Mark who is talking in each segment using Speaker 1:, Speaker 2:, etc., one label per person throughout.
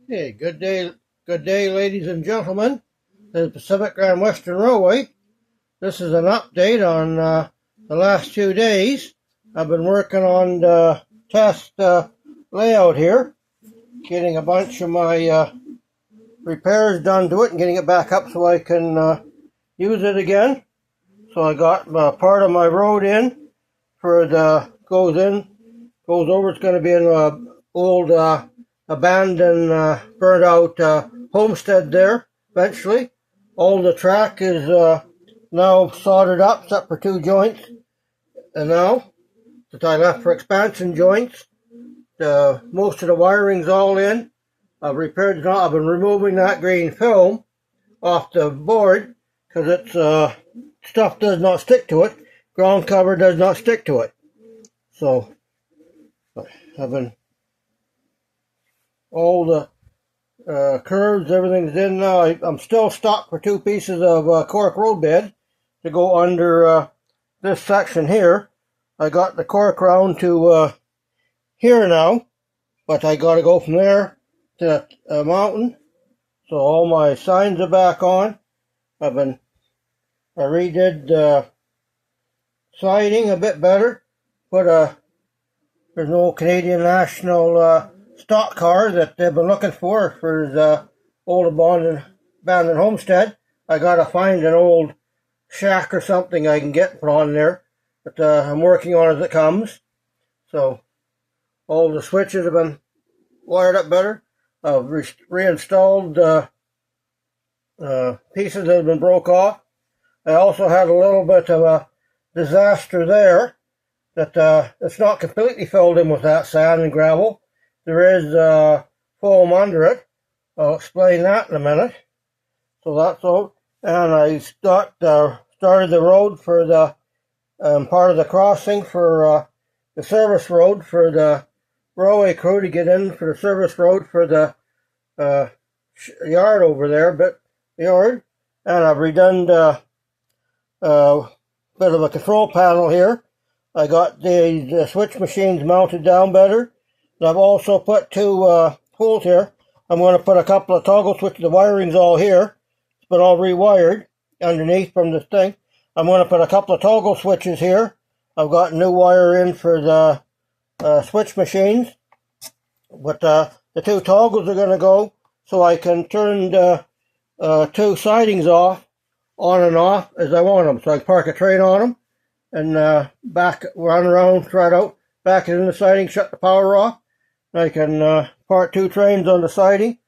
Speaker 1: Hey, good day, ladies and gentlemen. The Pacific Grand Western Railway. This is an update on the last 2 days. I've been working on the test layout here, getting a bunch of my repairs done to it and getting it back up so I can use it again. So I got part of my road in for the goes over. It's going to be an old abandoned, burnt out homestead there eventually. All the track is now soldered up except for two joints. And now that I left for expansion joints, most of the wiring's all in. I've repaired it. I've been removing that green film off the board because it's stuff does not stick to it. Ground cover does not stick to it. So I've been all the curves, everything's in now. I'm still stuck for two pieces of cork road bed to go under this section here. I got the cork round to here now, but I got to go from there to a mountain. So all my signs are back on. I redid the siding a bit better. There's an old Canadian National stock car that they've been looking for the old abandoned homestead. I gotta find an old shack or something I can get put on there, but I'm working on it as it comes. So all the switches have been wired up better. I've reinstalled pieces that have been broke off. I also had a little bit of a disaster there that it's not completely filled in with that sand and gravel. There is foam under it. I'll explain that in a minute. So that's all. And I started the road for the part of the crossing for the service road for the railway crew to get in for the service road for the yard over there, yard. And I've redone the bit of a control panel here. I got the switch machines mounted down better. And I've also put two holes here. I'm going to put a couple of toggle switches. The wiring's all here. It's been all rewired underneath from this thing. I'm going to put a couple of toggle switches here. I've got new wire in for the switch machines. But the two toggles are going to go so I can turn the two sidings off, on and off, as I want them. So I can park a train on them and run around, try it out, back it in the siding, shut the power off. I can park two trains on the siding.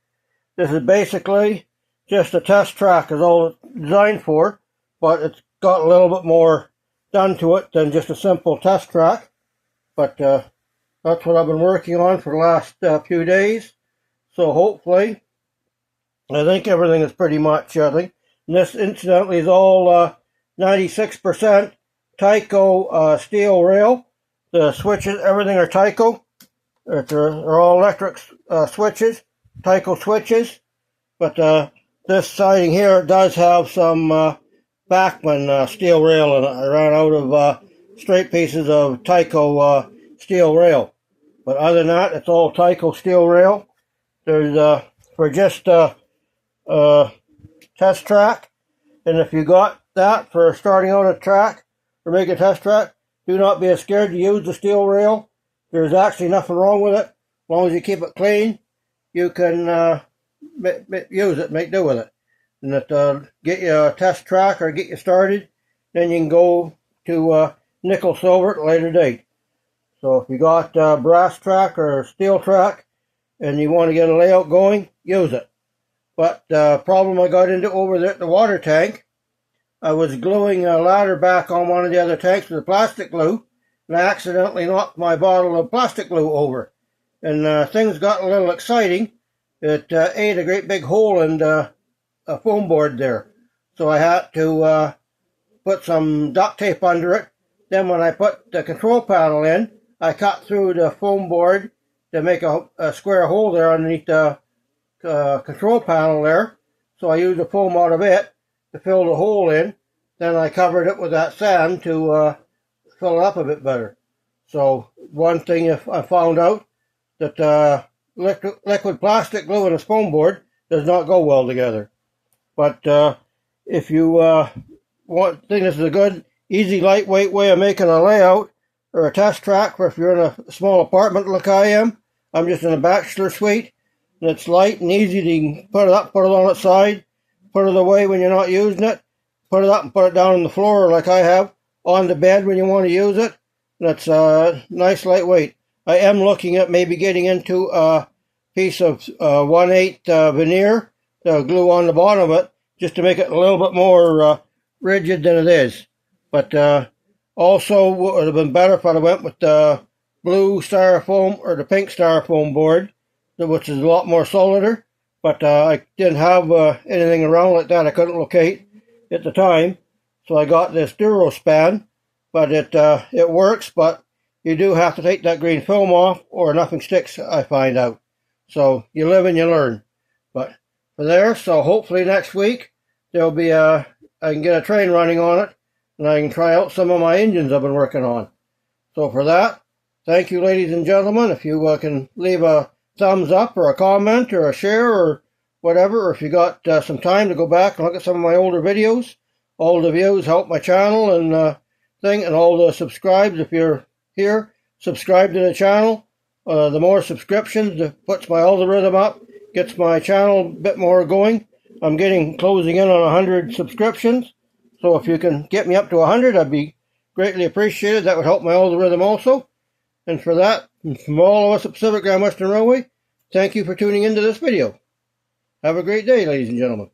Speaker 1: This is basically just a test track is all it's designed for, but it's got a little bit more done to it than just a simple test track. But that's what I've been working on for the last few days. So hopefully, I think everything is pretty much, and this incidentally is all 96% Tyco steel rail. The switches, everything are Tyco. They're all electric switches, Tyco switches. But this siding here does have some Bachmann steel rail, and I ran out of straight pieces of Tyco steel rail. But other than that, it's all Tyco steel rail. There's for just test track. And if you got that for starting out a track or make a test track, do not be scared to use the steel rail. There's actually nothing wrong with it. As long as you keep it clean, you can use it, make do with it. And get you a test track or get you started, then you can go to nickel silver at a later date. So if you got brass track or steel track and you want to get a layout going, use it. But the problem I got into over there at the water tank, I was gluing a ladder back on one of the other tanks with a plastic glue, and I accidentally knocked my bottle of plastic glue over. And things got a little exciting. It ate a great big hole in the foam board there. So I had to put some duct tape under it. Then when I put the control panel in, I cut through the foam board to make a square hole there underneath the control panel there. So I used the foam out of it to fill the hole in. Then I covered it with that sand to fill it up a bit better. So one thing I found out that liquid plastic glue and a foam board does not go well together. But if you think this is a good, easy, lightweight way of making a layout or a test track for if you're in a small apartment like I am, I'm just in a bachelor suite, and it's light and easy to put it up, put it on its side, put it away when you're not using it, put it up and put it down on the floor like I have, on the bed when you want to use it. And it's nice, lightweight. I am looking at maybe getting into a piece of 1/8 veneer to glue on the bottom of it, just to make it a little bit more rigid than it is. But also would have been better if I'd have went with the blue styrofoam or the pink styrofoam board, which is a lot more solider. But I didn't have anything around like that I couldn't locate at the time. So I got this Durospan, but it works, but you do have to take that green film off or nothing sticks, I find out. So you live and you learn. But for there, so hopefully next week there'll be I can get a train running on it, and I can try out some of my engines I've been working on. So for that, thank you, ladies and gentlemen. If you can leave a thumbs up or a comment or a share or whatever, or if you got some time to go back and look at some of my older videos, all the views help my channel and and all the subscribes. If you're here, subscribe to the channel. The more subscriptions, it puts my algorithm up, gets my channel a bit more going. I'm closing in on 100 subscriptions. So if you can get me up to 100, I'd be greatly appreciated. That would help my algorithm also. And for that, from all of us at Pacific Grand Western Railway, thank you for tuning into this video. Have a great day, ladies and gentlemen.